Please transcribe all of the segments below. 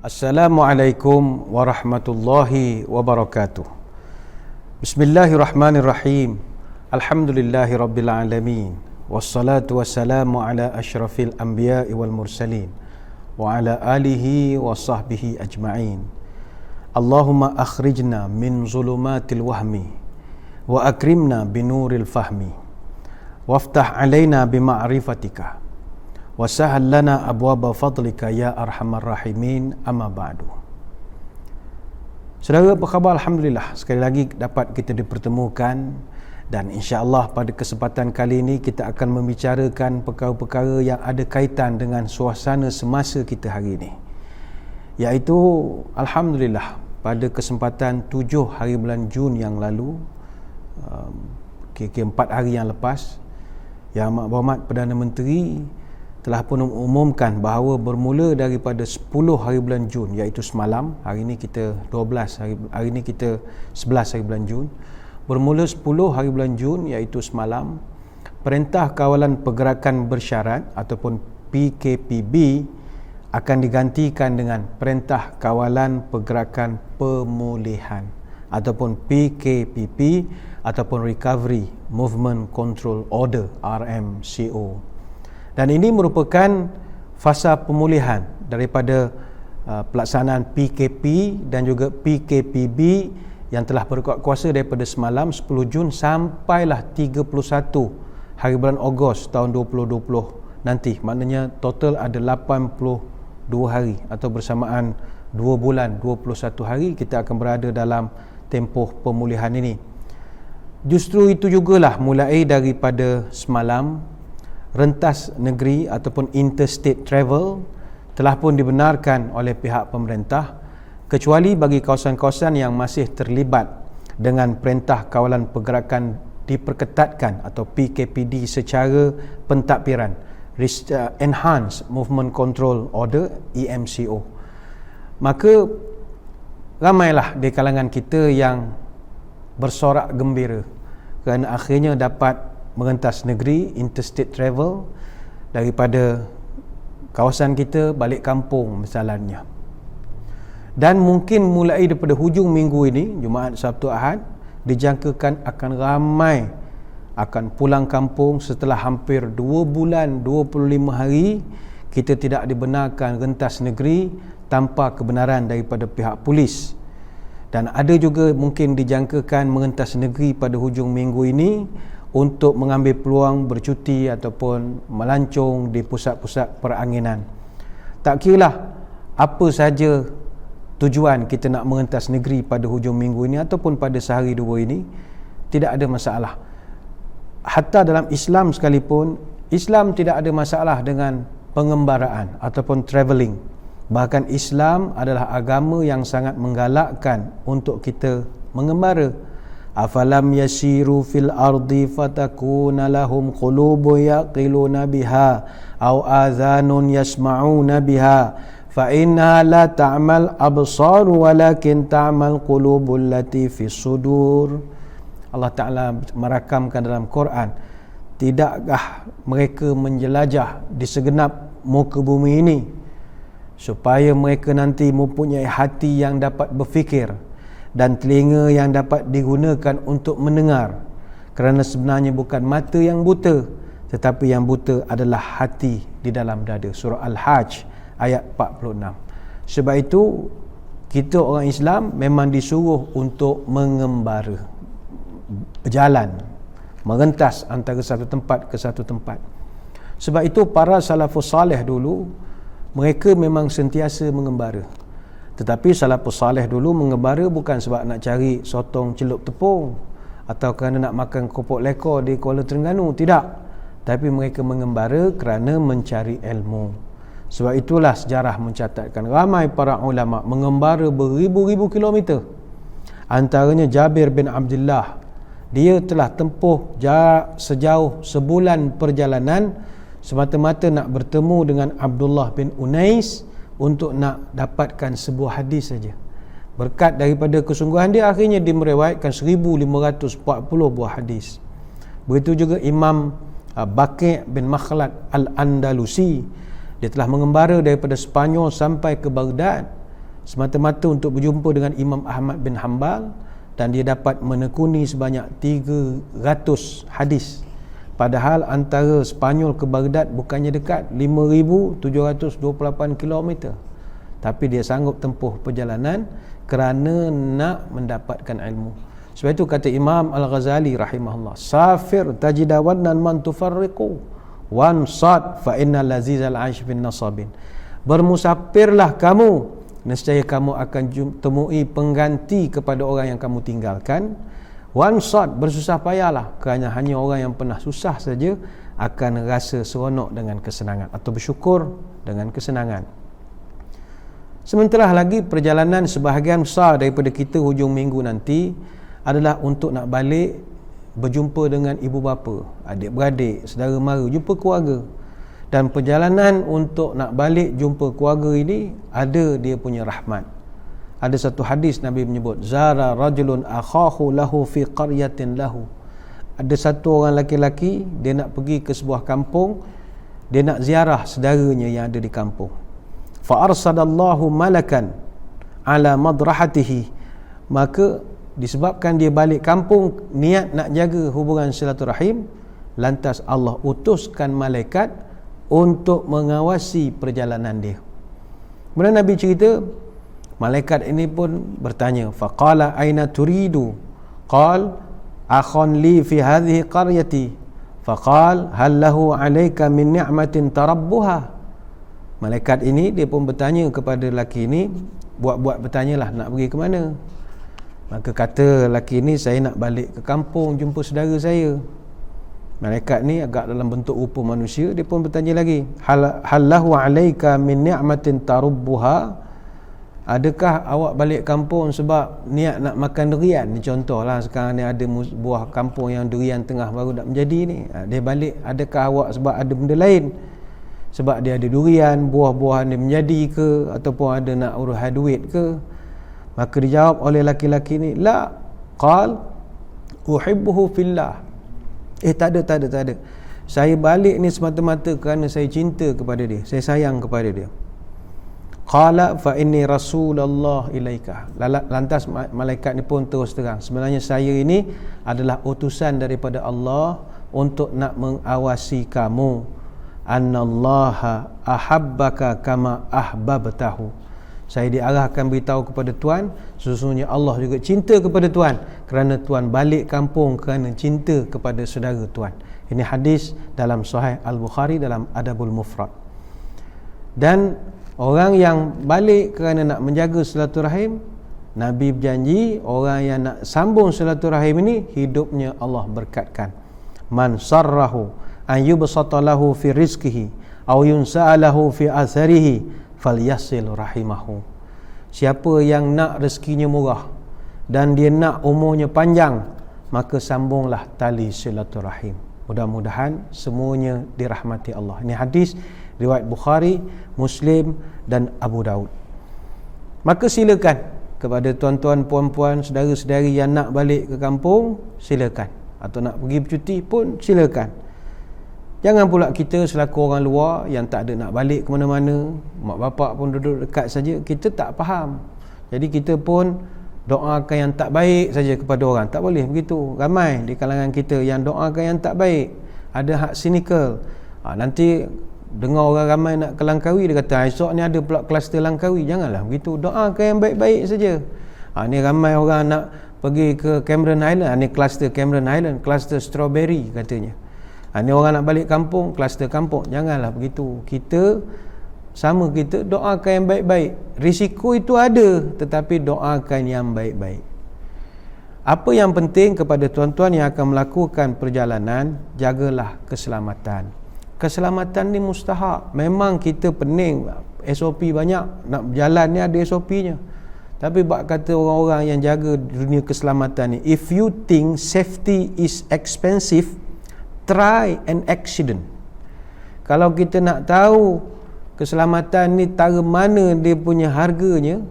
Assalamualaikum warahmatullahi wabarakatuh. Bismillahirrahmanirrahim. Alhamdulillahi rabbil alamin. Wassalatu wassalamu ala asyrafil anbiya'i wal mursalin wa ala alihi wa sahbihi ajma'in. Allahumma akhrijna min zulumatil wahmi wa akrimna binuril fahmi waftah alaina bima'rifatika wa sahal lana abwaba fadlika ya arhamar rahimin, amma ba'du. Saudara, apa khabar? Alhamdulillah, sekali lagi dapat kita dipertemukan, dan insya-Allah pada kesempatan kali ini kita akan membicarakan perkara-perkara yang ada kaitan dengan suasana semasa kita hari ini, iaitu alhamdulillah pada kesempatan 7 hari bulan Jun yang lalu, kira-kira 4 hari yang lepas, Yang Amat Berhormat Perdana Menteri telah pun mengumumkan bahawa bermula daripada 10 hari bulan Jun, iaitu semalam, hari ini kita 11 hari bulan Jun, bermula 10 hari bulan Jun iaitu semalam, Perintah Kawalan Pergerakan Bersyarat ataupun PKPB akan digantikan dengan Perintah Kawalan Pergerakan Pemulihan ataupun PKPP ataupun Recovery Movement Control Order, RMCO. Dan ini merupakan fasa pemulihan daripada pelaksanaan PKP dan juga PKPB yang telah berkuat kuasa daripada semalam 10 Jun sampailah 31 hari bulan Ogos tahun 2020 nanti. Maknanya total ada 82 hari atau bersamaan 2 bulan 21 hari kita akan berada dalam tempoh pemulihan ini. Justru itu jugalah mulai daripada semalam, rentas negeri ataupun interstate travel telah pun dibenarkan oleh pihak pemerintah, kecuali bagi kawasan-kawasan yang masih terlibat dengan Perintah Kawalan Pergerakan Diperketatkan atau PKPD secara pentadbiran, Enhanced Movement Control Order, EMCO. Maka ramailah di kalangan kita yang bersorak gembira kerana akhirnya dapat merentas negeri, interstate travel daripada kawasan kita balik kampung misalnya. Dan mungkin mulai daripada hujung minggu ini, Jumaat, Sabtu, Ahad, dijangkakan akan ramai akan pulang kampung setelah hampir 2 bulan 25 hari kita tidak dibenarkan rentas negeri tanpa kebenaran daripada pihak polis. Dan ada juga mungkin dijangkakan merentas negeri pada hujung minggu ini untuk mengambil peluang bercuti ataupun melancong di pusat-pusat peranginan. Tak kiralah apa saja tujuan kita nak merentas negeri pada hujung minggu ini ataupun pada sehari dua ini, tidak ada masalah. Hatta dalam Islam sekalipun, Islam tidak ada masalah dengan pengembaraan ataupun travelling. Bahkan Islam adalah agama yang sangat menggalakkan untuk kita mengembara. Afalam yasiru fil ardi fatakuna lahum qulubu yaqiluna biha aw adhanun yasma'una biha fa inna la ta'mal absar walakin ta'mal qulubul lati fis sudur. Allah Ta'ala merakamkan dalam Quran, tidakkah mereka menjelajah di segenap muka bumi ini supaya mereka nanti mempunyai hati yang dapat berfikir dan telinga yang dapat digunakan untuk mendengar, kerana sebenarnya bukan mata yang buta, tetapi yang buta adalah hati di dalam dada. Surah Al-Hajj ayat 46. Sebab itu kita orang Islam memang disuruh untuk mengembara, berjalan, merentas antara satu tempat ke satu tempat. Sebab itu para salafus salih dulu, mereka memang sentiasa mengembara. Tetapi salafus salih dulu mengembara bukan sebab nak cari sotong celup tepung atau kerana nak makan kopok lekor di Kuala Terengganu, tidak. Tapi mereka mengembara kerana mencari ilmu. Sebab itulah sejarah mencatatkan ramai para ulama mengembara beribu-ribu kilometer. Antaranya Jabir bin Abdullah, dia telah tempuh jarak sejauh sebulan perjalanan semata-mata nak bertemu dengan Abdullah bin Unais untuk nak dapatkan sebuah hadis saja. Berkat daripada kesungguhan dia, akhirnya dia meriwayatkan 1540 buah hadis. Begitu juga Imam Baqi' bin Makhlad Al-Andalusi, dia telah mengembara daripada Sepanyol sampai ke Baghdad semata-mata untuk berjumpa dengan Imam Ahmad bin Hanbal, dan dia dapat menekuni sebanyak 300 hadis. Padahal antara Spanyol ke Baghdad bukannya dekat, 5,728 km, tapi dia sanggup tempuh perjalanan kerana nak mendapatkan ilmu. Sebab itu kata Imam Al-Ghazali rahimahullah, safir tajidawannan man tufarriqu wan sad fa innal lazizal aish bin nasabin. Bermusafirlah kamu, nescaya kamu akan temui pengganti kepada orang yang kamu tinggalkan. Wan sad, bersusah payahlah, kerana hanya orang yang pernah susah saja akan rasa seronok dengan kesenangan atau bersyukur dengan kesenangan. Sementara lagi perjalanan sebahagian besar daripada kita hujung minggu nanti adalah untuk nak balik berjumpa dengan ibu bapa, adik-beradik, saudara mara, jumpa keluarga. Dan perjalanan untuk nak balik jumpa keluarga ini ada dia punya rahmat. Ada satu hadis Nabi menyebut, zara rajulun akhahu lahu fi qaryatin lahu. Ada satu orang laki-laki, dia nak pergi ke sebuah kampung, dia nak ziarah saudaranya yang ada di kampung. Fa arsadallahu malakan ala madrahatihi. Maka disebabkan dia balik kampung niat nak jaga hubungan silaturahim, lantas Allah utuskan malaikat untuk mengawasi perjalanan dia. Kemudian Nabi cerita, malaikat ini pun bertanya, faqala aina turidu? Qal akhun li fi hadhihi qaryati. Faqal hal lahu alayka min ni'matin tarabbuha. Malaikat ini dia pun bertanya kepada lelaki ini, buat-buat bertanyalah nak pergi ke mana. Maka kata lelaki ini, saya nak balik ke kampung jumpa saudara saya. Malaikat ni agak dalam bentuk rupa manusia, dia pun bertanya lagi, hal lahu alayka min ni'matin tarabbuha. Adakah awak balik kampung sebab niat nak makan durian? Ni contohlah, sekarang ni ada buah kampung yang durian tengah baru nak menjadi ni. Dia balik, adakah awak sebab ada benda lain? Sebab dia ada durian, buah-buahan dia menjadi ke, ataupun ada nak urusan duit ke? Maka dijawab oleh laki-laki ni, la. Qal uhibbuhu fillah. Tak ada. Saya balik ni semata-mata kerana saya cinta kepada dia, saya sayang kepada dia. Qala fa inni rasulullah ilaika. Lantas malaikat ni pun terus terang, sebenarnya saya ini adalah utusan daripada Allah untuk nak mengawasi kamu. Annallaha ahabbaka kama ahbabtahu. Saya diarahkan beritahu kepada Tuan, sesungguhnya Allah juga cinta kepada Tuan, kerana Tuan balik kampung kerana cinta kepada saudara Tuan. Ini hadis dalam Sahih Al-Bukhari dalam Adabul Mufrad. Dan orang yang balik kerana nak menjaga silaturahim, Nabi berjanji orang yang nak sambung silaturahim ini hidupnya Allah berkatkan. Man sarrahu an yubsata lahu fi rizqihi aw yunsa'alahu fi atharihi falyasil rahimahu. Siapa yang nak rezekinya murah dan dia nak umurnya panjang, maka sambunglah tali silaturahim. Mudah-mudahan semuanya dirahmati Allah. Ini hadis riwayat Bukhari, Muslim dan Abu Daud. Maka silakan kepada tuan-tuan, puan-puan, saudara-saudari yang nak balik ke kampung, silakan. Atau nak pergi bercuti pun silakan. Jangan pula kita selaku orang luar yang tak ada nak balik ke mana-mana, mak bapak pun duduk dekat saja, kita tak faham. Jadi kita pun doakan yang tak baik saja kepada orang. Tak boleh begitu. Ramai di kalangan kita yang doakan yang tak baik. Ada hak cynical. Nanti dengar orang ramai nak ke Langkawi, dia kata esok ni ada pula kluster Langkawi. Janganlah begitu. Doakan yang baik-baik saja. Ni ramai orang nak pergi ke Cameron Highland. Ni kluster Cameron Highland, kluster strawberry katanya. Ni orang nak balik kampung, kluster kampung. Janganlah begitu. Kita doakan yang baik-baik. Risiko itu ada, tetapi doakan yang baik-baik. Apa yang penting kepada tuan-tuan yang akan melakukan perjalanan, jagalah keselamatan. Keselamatan ni mustahak. Memang kita pening, SOP banyak, nak berjalan ni ada SOP-nya. Tapi bak kata orang-orang yang jaga dunia keselamatan ni, if you think safety is expensive, try an accident. Kalau kita nak tahu keselamatan ni tara mana dia punya harganya,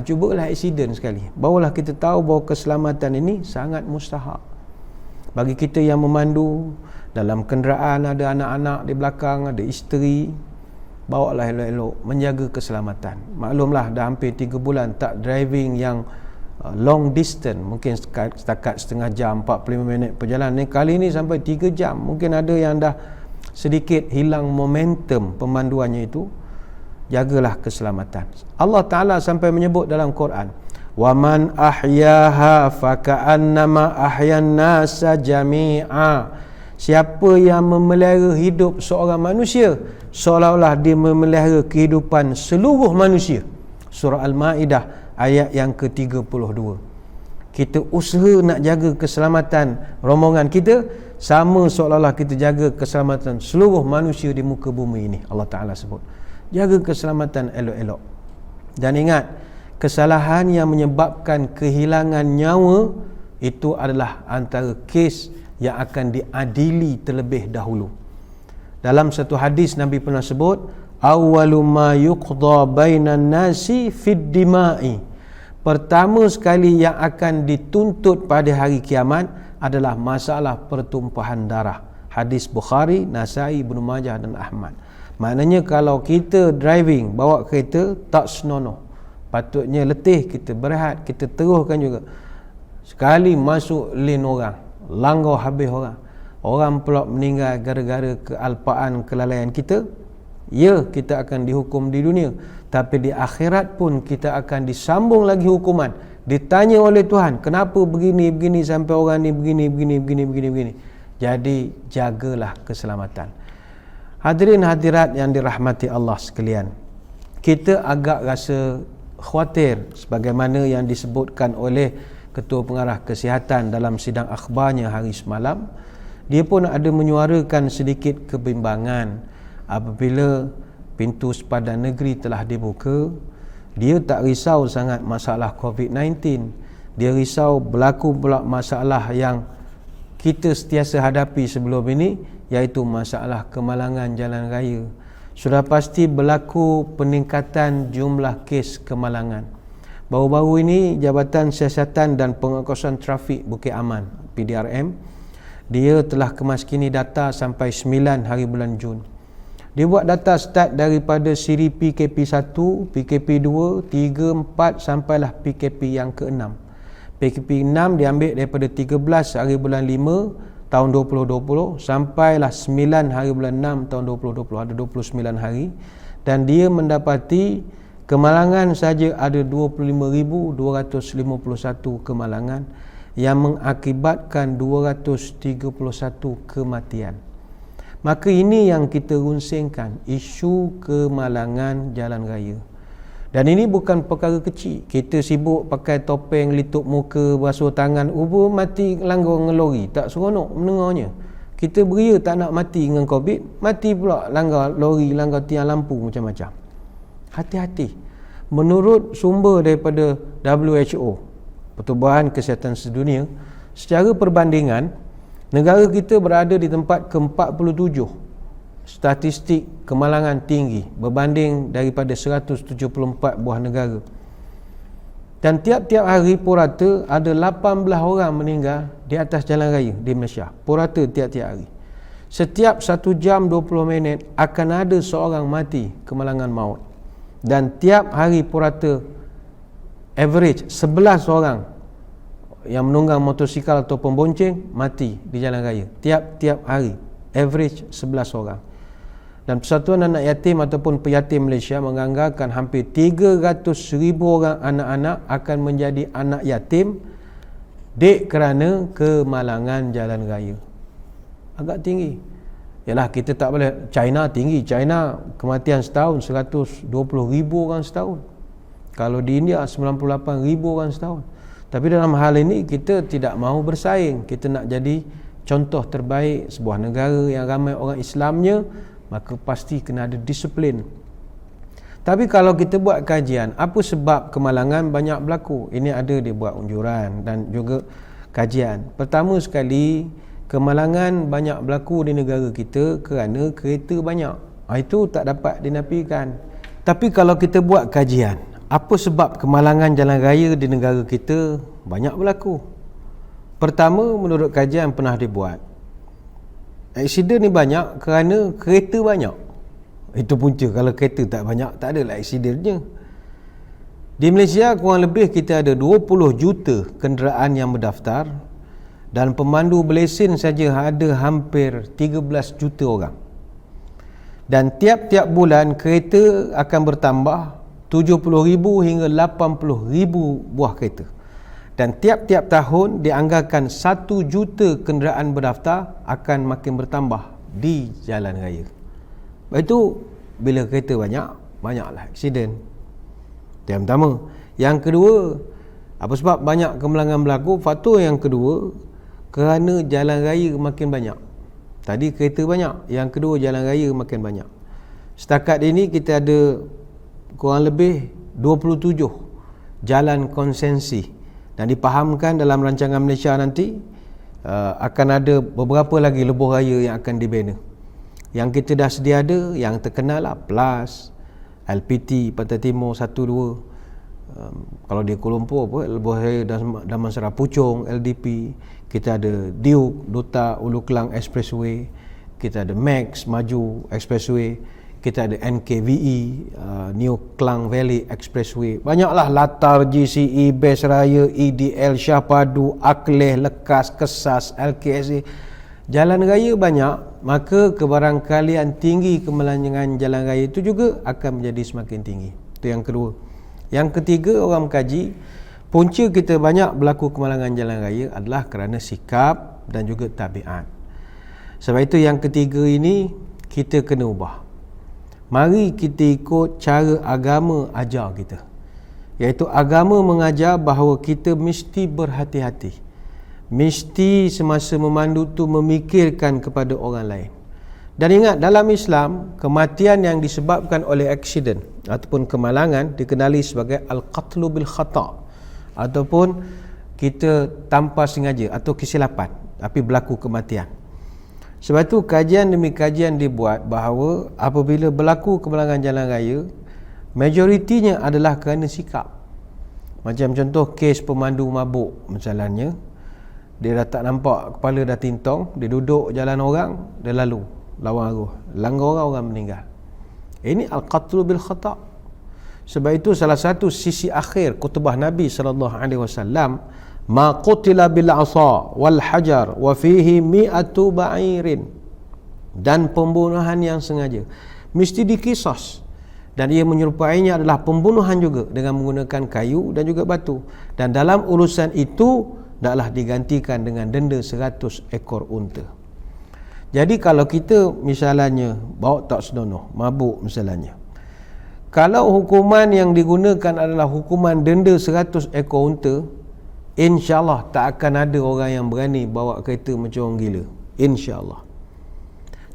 cubalah accident sekali. Barulah kita tahu bahawa keselamatan ini sangat mustahak. Bagi kita yang memandu, dalam kenderaan ada anak-anak di belakang, ada isteri, bawalah elok-elok, menjaga keselamatan. Maklumlah dah hampir 3 bulan tak driving yang long distance, mungkin setakat setengah jam, 45 minit perjalanan. Kali ni sampai 3 jam. Mungkin ada yang dah sedikit hilang momentum pemanduannya itu. Jagalah keselamatan. Allah Ta'ala sampai menyebut dalam Quran, wa man ahyaha faka'annama ahyan nasa jami'a. Siapa yang memelihara hidup seorang manusia, seolah-olah dia memelihara kehidupan seluruh manusia. Surah Al-Ma'idah ayat yang ke-32. Kita usaha nak jaga keselamatan rombongan kita, sama seolah-olah kita jaga keselamatan seluruh manusia di muka bumi ini. Allah Ta'ala sebut, jaga keselamatan elok-elok. Dan ingat, kesalahan yang menyebabkan kehilangan nyawa itu adalah antara kes yang akan diadili terlebih dahulu. Dalam satu hadis Nabi pernah sebut, awwalu ma yuqda bainan nasi fid dima'i. Pertama sekali yang akan dituntut pada hari kiamat adalah masalah pertumpahan darah. Hadis Bukhari, Nasai, Ibnu Majah dan Ahmad. Maknanya kalau kita driving, bawa kereta, tak senonoh, patutnya letih, kita berehat, kita teruskan juga. Sekali masuk lane orang, langgar habis orang, orang pula meninggal gara-gara kealpaan, kelalaian kita, ya, kita akan dihukum di dunia, tapi di akhirat pun kita akan disambung lagi hukuman. Ditanya oleh Tuhan, kenapa begini sampai orang ni begini. Jadi jagalah keselamatan. Hadirin hadirat yang dirahmati Allah sekalian, kita agak rasa khawatir sebagaimana yang disebutkan oleh Ketua Pengarah Kesihatan dalam sidang akhbarnya hari semalam. Dia pun ada menyuarakan sedikit kebimbangan apabila pintu sepadan negeri telah dibuka. Dia tak risau sangat masalah COVID-19. Dia risau berlaku pula masalah yang kita sentiasa hadapi sebelum ini, iaitu masalah kemalangan jalan raya. Sudah pasti berlaku peningkatan jumlah kes kemalangan. Baru-baru ini Jabatan Siasatan dan Pengawasan Trafik Bukit Aman, PDRM, dia telah kemaskini data sampai 9 hari bulan Jun. Dia buat data start daripada siri PKP 1, PKP 2, 3, 4 sampailah PKP yang ke-6. PKP 6 diambil daripada 13 hari bulan 5 tahun 2020 sampailah 9 hari bulan 6 tahun 2020, ada 29 hari, dan dia mendapati kemalangan saja ada 25,251 kemalangan yang mengakibatkan 231 kematian. Maka ini yang kita runsingkan, isu kemalangan jalan raya. Dan ini bukan perkara kecil. Kita sibuk pakai topeng, litup muka, basuh tangan, mati langgar ngelori, tak seronok mendengarnya. Kita beria tak nak mati dengan COVID, mati pula langgar lori, langgar tiang lampu, macam-macam. Hati-hati. Menurut sumber daripada WHO, Pertubuhan Kesihatan Sedunia, secara perbandingan, negara kita berada di tempat ke-47 statistik kemalangan tinggi berbanding daripada 174 buah negara. Dan tiap-tiap hari purata ada 18 orang meninggal di atas jalan raya di Malaysia. Purata tiap-tiap hari. Setiap 1 jam 20 minit akan ada seorang mati kemalangan maut. Dan tiap hari purata average 11 orang yang menunggang motosikal atau pembonceng mati di jalan raya. Tiap-tiap hari average 11 orang. Dan Persatuan Anak Yatim ataupun Peyatim Malaysia menganggarkan hampir 300,000 orang anak-anak akan menjadi anak yatim kerana kemalangan jalan raya. Agak tinggi. Yalah, kita tak boleh, China tinggi. China kematian setahun 120,000 orang setahun. Kalau di India 98,000 orang setahun. Tapi dalam hal ini kita tidak mahu bersaing. Kita nak jadi contoh terbaik sebuah negara yang ramai orang Islamnya, maka pasti kena ada disiplin. Tapi kalau kita buat kajian, apa sebab kemalangan banyak berlaku? Ini ada dia buat unjuran dan juga kajian. Pertama sekali, kemalangan banyak berlaku di negara kita kerana kereta banyak. Itu tak dapat dinafikan. Tapi kalau kita buat kajian, apa sebab kemalangan jalan raya di negara kita banyak berlaku? Pertama, menurut kajian pernah dibuat, aksiden ni banyak kerana kereta banyak. Itu punca. Kalau kereta tak banyak, tak adalah aksidennya. Di Malaysia kurang lebih kita ada 20 juta kenderaan yang berdaftar, dan pemandu berlesen saja ada hampir 13 juta orang. Dan tiap-tiap bulan kereta akan bertambah 70,000 hingga 80,000 buah kereta. Dan tiap-tiap tahun dianggarkan 1 juta kenderaan berdaftar akan makin bertambah di jalan raya. Lepas itu, bila kereta banyak, banyaklah aksiden. Itu yang pertama. Yang kedua, apa sebab banyak kemalangan berlaku? Faktor yang kedua, kerana jalan raya makin banyak. Tadi kereta banyak, yang kedua jalan raya makin banyak. Setakat ini kita ada kurang lebih 27 jalan konsensi, dan dipahamkan dalam rancangan Malaysia nanti akan ada beberapa lagi lebuh raya yang akan dibina. Yang kita dah sedia ada, yang terkenal lah PLAS, LPT, Pantai Timur 1-2, kalau di Kuala Lumpur apa, lebuh raya Damansara Puchong, LDP. Kita ada Duke, Dota, Ulu Kelang Expressway, kita ada Max Maju Expressway, kita ada NKVE, New Klang Valley Expressway. Banyaklah Latar, GCE, Bes Raya, EDL, Shah Padu, Akleh, Lekas, Kesas, LKSA. Jalan raya banyak, maka kebarangkalian tinggi kemalangan jalan raya itu juga akan menjadi semakin tinggi. Itu yang kedua. Yang ketiga, orang mengkaji punca kita banyak berlaku kemalangan jalan raya adalah kerana sikap dan juga tabiat. Sebab itu yang ketiga ini kita kena ubah. Mari kita ikut cara agama ajar kita, iaitu agama mengajar bahawa kita mesti berhati-hati, mesti semasa memandu tu memikirkan kepada orang lain. Dan ingat, dalam Islam, kematian yang disebabkan oleh aksiden ataupun kemalangan dikenali sebagai al-qatlu bil khata', ataupun kita tanpa sengaja atau kesilapan tapi berlaku kematian. Sebab itu kajian demi kajian dibuat bahawa apabila berlaku kemalangan jalan raya, majoritinya adalah kerana sikap. Macam contoh kes pemandu mabuk misalnya, dia dah tak nampak, kepala dah tintong, dia duduk jalan orang, dia lalu lawan arus, langgar orang meninggal. Ini al-qatlu bil khata'. Sebab itu salah satu sisi akhir khutbah Nabi SAW, ma qutila bil asa wal hajar wa fihi mi'atu ba'irin, dan pembunuhan yang sengaja mesti dikisas, dan ia menyerupainya adalah pembunuhan juga dengan menggunakan kayu dan juga batu, dan dalam urusan itu daklah digantikan dengan denda 100 ekor unta. Jadi kalau kita misalnya bawa tak senonoh, mabuk misalnya, kalau hukuman yang digunakan adalah hukuman denda 100 ekor unta, insya-Allah tak akan ada orang yang berani bawa kereta macam orang gila, insya-Allah.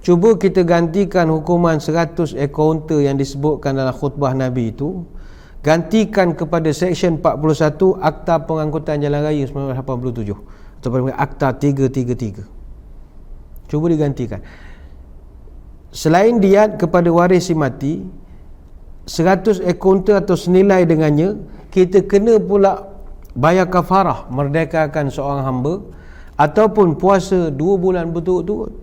Cuba kita gantikan hukuman 100 ekor unta yang disebutkan dalam khutbah Nabi itu, gantikan kepada Seksyen 41 Akta Pengangkutan Jalan Raya 1987 ataupun Akta 333. Cuba digantikan. Selain diat kepada waris si mati, 100 ekor unta atau senilai dengannya, kita kena pula bayar kafarah, merdekakan seorang hamba, ataupun puasa 2 bulan berturut-turut.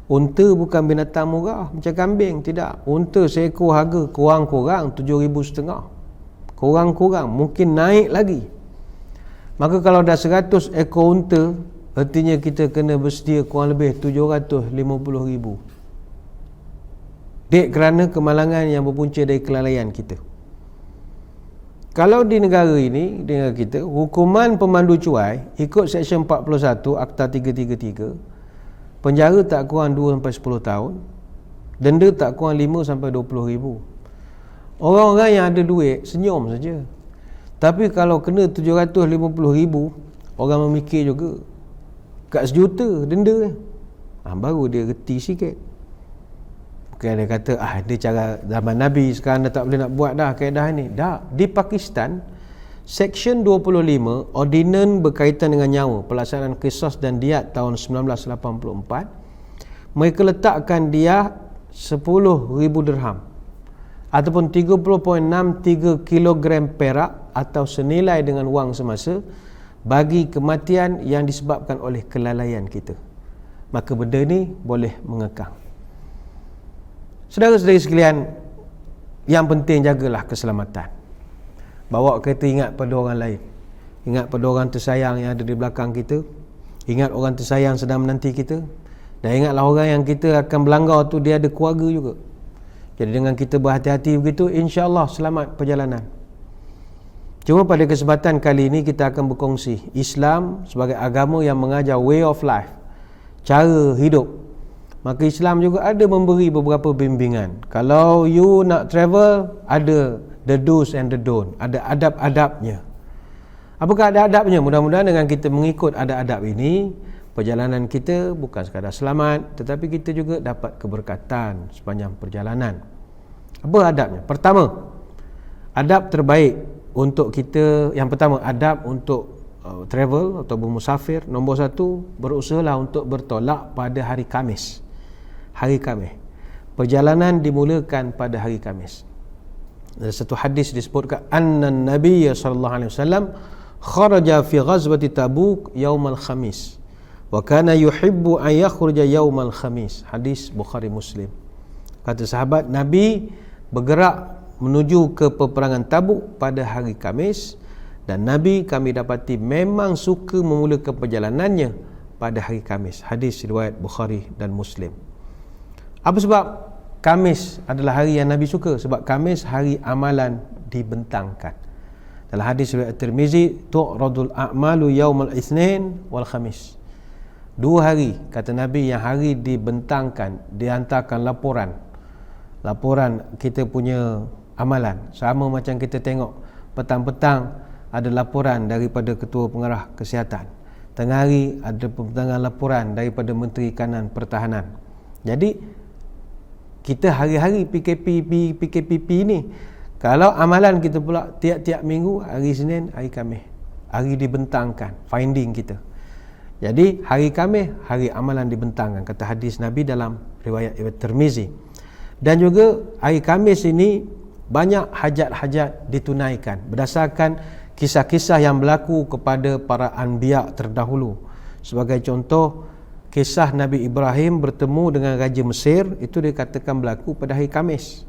Unta bukan binatang murah macam kambing, tidak. Unta seekor harga kurang-kurang 7,500. Kurang-kurang, mungkin naik lagi. Maka kalau dah 100 ekor unta, artinya kita kena bersedia kurang lebih 750,000. Dek kerana kemalangan yang berpunca dari kelalaian kita. Kalau di negara ini, di negara kita, hukuman pemandu cuai ikut Seksyen 41 Akta 333, penjara tak kurang 2-10 tahun, denda tak kurang 5-20,000. Orang-orang yang ada duit senyum saja. Tapi kalau kena 750,000, orang memikir juga, kat 1 juta denda, baru dia reti sikit. Bukan dia kata dia cara zaman Nabi, sekarang dah tak boleh nak buat dah kaedah ni. Tak. Di Pakistan, Seksyen 25 Ordinan berkaitan dengan nyawa, pelaksanaan qisas dan diat tahun 1984, mereka letakkan diat 10,000 dirham ataupun 30.63 kilogram perak atau senilai dengan wang semasa bagi kematian yang disebabkan oleh kelalaian kita. Maka benda ni boleh mengekang. Saudara-saudari sekalian, yang penting jagalah keselamatan. Bawa kereta ingat pada orang lain. Ingat pada orang tersayang yang ada di belakang kita. Ingat orang tersayang sedang menanti kita. Dan ingatlah orang yang kita akan berlanggar tu, dia ada keluarga juga. Jadi dengan kita berhati-hati begitu, insya-Allah selamat perjalanan. Cuma pada kesempatan kali ini kita akan berkongsi Islam sebagai agama yang mengajar way of life, cara hidup. Maka Islam juga ada memberi beberapa bimbingan. Kalau you nak travel, ada the do's and the don't, ada adab-adabnya. Apakah ada adabnya? Mudah-mudahan dengan kita mengikut adab-adab ini, perjalanan kita bukan sekadar selamat, tetapi kita juga dapat keberkatan sepanjang perjalanan. Apa adabnya? Pertama, adab terbaik untuk kita, yang pertama, adab untuk travel atau bermusafir. Nombor satu, berusahalah untuk bertolak pada hari Khamis. Hari Khamis. Perjalanan dimulakan pada hari Khamis. Ada satu hadis disebutkan, anna Nabi sallallahu alaihi wasallam kharaja fi ghazwati Tabuk yaumal Khamis wa kana yuhibbu an yakhruja yaumal Khamis. Hadis Bukhari Muslim. Kata sahabat, Nabi bergerak menuju ke peperangan Tabuk pada hari Khamis, dan Nabi kami dapati memang suka memulakan perjalanannya pada hari Khamis. Hadis riwayat Bukhari dan Muslim. Apa sebab Khamis adalah hari yang Nabi suka? Sebab Khamis hari amalan dibentangkan. Dalam hadis riwayat Tirmizi, tu'radul a'malu yaumal itsnin wal khamis. 2 hari kata Nabi yang hari dibentangkan, dihantarkan laporan kita punya amalan. Sama macam kita tengok petang-petang ada laporan daripada Ketua Pengarah Kesihatan, tengah hari ada pembentangan laporan daripada Menteri Kanan Pertahanan. Jadi kita hari-hari PKPP ni, kalau amalan kita pula tiap-tiap minggu, hari Senin, hari Khamis, hari dibentangkan finding kita. Jadi hari Khamis, hari amalan dibentangkan, kata hadis Nabi dalam riwayat Tirmizi. Dan juga hari Khamis ini banyak hajat-hajat ditunaikan berdasarkan kisah-kisah yang berlaku kepada para anbiya terdahulu. Sebagai contoh, kisah Nabi Ibrahim bertemu dengan Raja Mesir, itu dikatakan berlaku pada hari Khamis.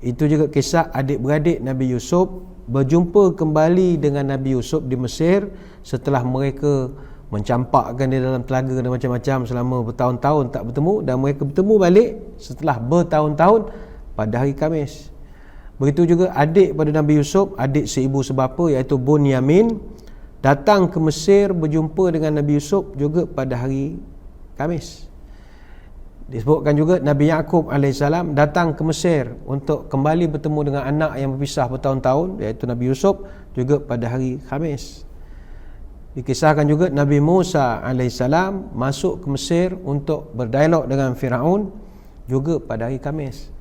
Itu juga kisah adik-beradik Nabi Yusuf berjumpa kembali dengan Nabi Yusuf di Mesir setelah mereka mencampakkan dia dalam telaga dan macam-macam selama bertahun-tahun tak bertemu, dan mereka bertemu balik setelah bertahun-tahun pada hari Khamis. Begitu juga adik pada Nabi Yusuf, adik seibu sebapa, iaitu Bunyamin, datang ke Mesir berjumpa dengan Nabi Yusuf juga pada hari Khamis. Disebutkan juga Nabi Yaqub AS datang ke Mesir untuk kembali bertemu dengan anak yang berpisah bertahun-tahun, iaitu Nabi Yusuf, juga pada hari Khamis. Dikisahkan juga Nabi Musa AS masuk ke Mesir untuk berdialog dengan Firaun juga pada hari Khamis.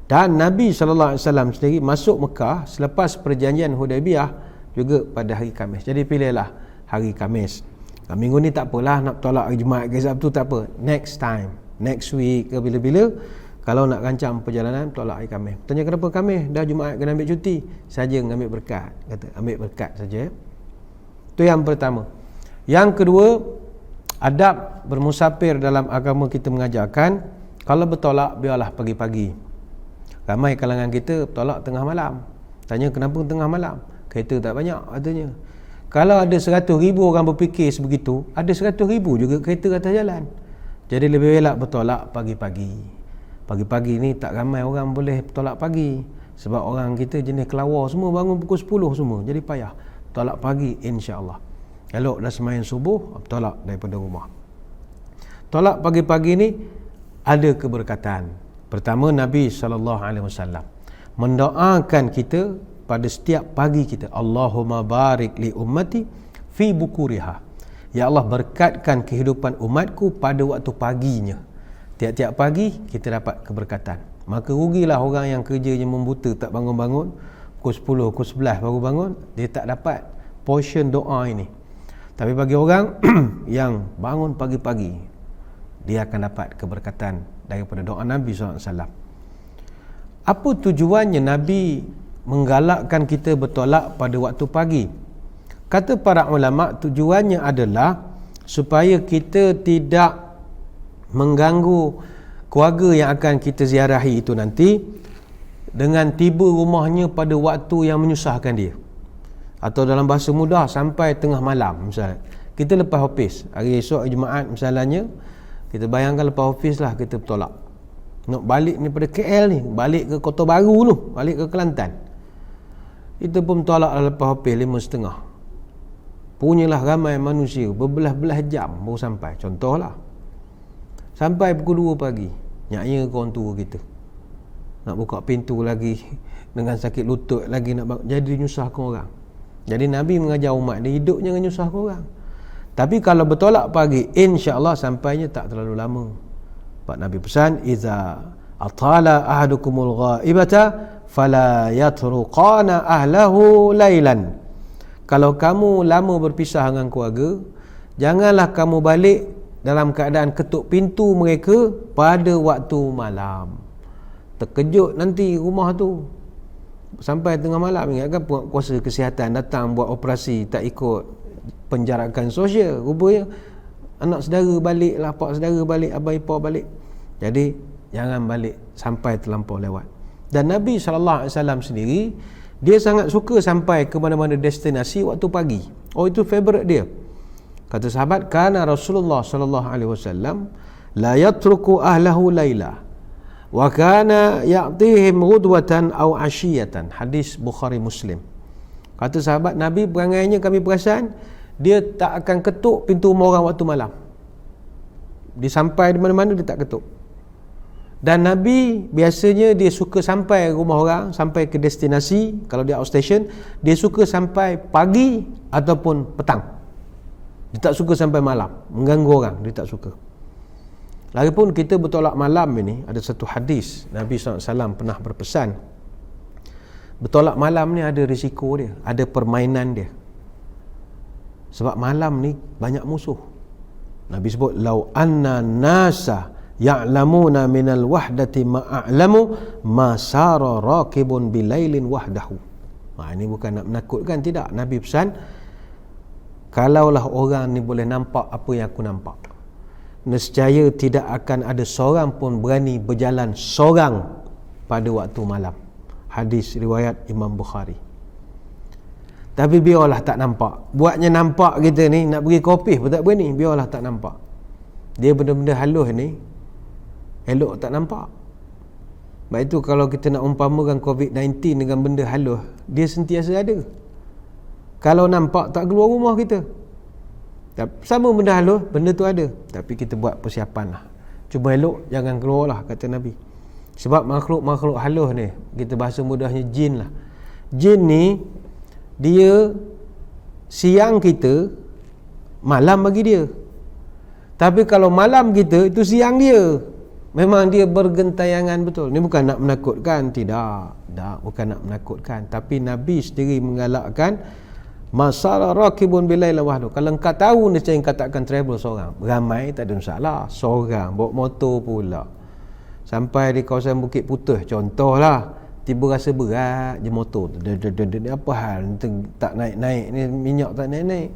Dan Nabi SAW sendiri masuk Mekah selepas perjanjian Hudaibiyah juga pada hari Khamis. Jadi pilihlah hari Khamis. Minggu ni tak apalah, nak tolak hari Jumaat ke Sabtu tak apa, next time, next week ke bila-bila, kalau nak rancang perjalanan tolak hari Khamis. Tanya kenapa Khamis? Dah Jumaat kena ambil cuti. Saja ambil berkat. Kata ambil berkat saja. Itu yang pertama. Yang kedua, adab bermusafir dalam agama kita mengajarkan, kalau bertolak biarlah pagi-pagi. Ramai kalangan kita bertolak tengah malam. Tanya kenapa tengah malam? Kereta tak banyak katanya. Kalau ada 100,000 orang berfikir sebegitu, ada 100,000 juga kereta atas jalan. Jadi lebih elak bertolak pagi-pagi. Pagi-pagi ni tak ramai orang boleh bertolak pagi, sebab orang kita jenis kelawar semua bangun pukul 10 semua. Jadi payah. Tolak pagi insya-Allah. Elok dah sembahyang subuh, tolak daripada rumah. Tolak pagi-pagi ni ada keberkatan. Pertama, Nabi SAW mendoakan kita pada setiap pagi kita, Allahumma barik li ummati fi bukuriha. Ya Allah, berkatkan kehidupan umatku pada waktu paginya. Tiap-tiap pagi kita dapat keberkatan. Maka rugilah orang yang kerjanya membuta, tak bangun-bangun, pukul 10, pukul 11 baru bangun, dia tak dapat portion doa ini. Tapi bagi orang yang bangun pagi-pagi, dia akan dapat keberkatan daripada doa Nabi SAW. Apa tujuannya Nabi menggalakkan kita bertolak pada waktu pagi? Kata para ulama, tujuannya adalah supaya kita tidak mengganggu keluarga yang akan kita ziarahi itu nanti dengan tiba rumahnya pada waktu yang menyusahkan dia, atau dalam bahasa mudah sampai tengah malam. Misalnya kita lepas office hari esok Jumaat misalnya, kita bayangkan lepas office lah kita bertolak nak balik daripada KL ni, balik ke Kota Baru tu, balik ke Kelantan. Kita pun tolak lepas office 5.30. Punyalah ramai manusia, berbelah-belah jam baru sampai. Contohlah, sampai pukul 2 pagi, nyaknya orang tua kita nak buka pintu lagi dengan sakit lutut lagi, nak jadi nyusahkan orang. Jadi Nabi mengajar umat dia, hidup jangan nyusahkan orang. Tapi kalau bertolak pagi, insya-Allah sampainya tak terlalu lama. Pak Nabi pesan, iza atala ahadukumul ghaibata fala yatruqana ahlahu lailan. Kalau kamu lama berpisah dengan keluarga, janganlah kamu balik dalam keadaan ketuk pintu mereka pada waktu malam. Terkejut nanti rumah tu sampai tengah malam. Ingatkan kuasa kesihatan datang buat operasi tak ikut penjarakan sosial. Rupanya anak saudara balik lah, pak saudara balik, abang ipar balik. Jadi jangan balik sampai terlampau lewat. Dan Nabi SAW sendiri, dia sangat suka sampai ke mana-mana destinasi waktu pagi. Oh, itu favorite dia. Kata sahabat, kana Rasulullah SAW la yatruku ahlahu laila wa kana ya'tihim ghudwatan aw ashiyatan. Hadis Bukhari Muslim. Kata sahabat, Nabi perangainya kami perasan dia tak akan ketuk pintu rumah orang waktu malam. Dia sampai di mana-mana dia tak ketuk. Dan Nabi biasanya dia suka sampai rumah orang, sampai ke destinasi. Kalau dia outstation, dia suka sampai pagi ataupun petang. Dia tak suka sampai malam, mengganggu orang, dia tak suka. Lagipun kita bertolak malam ini, ada satu hadis Nabi SAW pernah berpesan, bertolak malam ni ada risiko dia, ada permainan dia. Sebab malam ni banyak musuh. Nabi sebut, lau anna nasa ya'lamuna minal wahdati ma'a'lamu ma sara raqibun bilailin wahdahu. Ini bukan nak menakutkan, tidak. Nabi pesan, kalaulah orang ni boleh nampak apa yang aku nampak, nescaya tidak akan ada seorang pun berani berjalan seorang pada waktu malam. Hadis riwayat Imam Bukhari. Tapi biarlah tak nampak. Buatnya nampak kita ni nak pergi kopi pun tak berani, biarlah tak nampak. Dia benda-benda halus ni elok tak nampak. Sebab itu kalau kita nak umpamakan COVID-19 dengan benda halus, dia sentiasa ada. Kalau nampak tak keluar rumah kita. Sama benda halus, benda tu ada. Tapi kita buat persiapan lah. Cuba elok jangan keluar lah, kata Nabi. Sebab makhluk-makhluk halus ni, kita bahasa mudahnya jin lah. Jin ni dia siang kita, malam bagi dia. Tapi kalau malam kita, itu siang dia. Memang dia bergentayangan betul. Ini bukan nak menakutkan, tidak, bukan nak menakutkan. Tapi Nabi sendiri mengalakkan masalah raqibun bilail wahdu. Kalau engkau tahu nescaya engkau takkan travel seorang. Ramai tak ada masalah, seorang bawa motor pula. Sampai di kawasan Bukit Putih contohlah, tiba rasa berat je motor. Apa hal tak naik-naik ni, minyak tak naik-naik.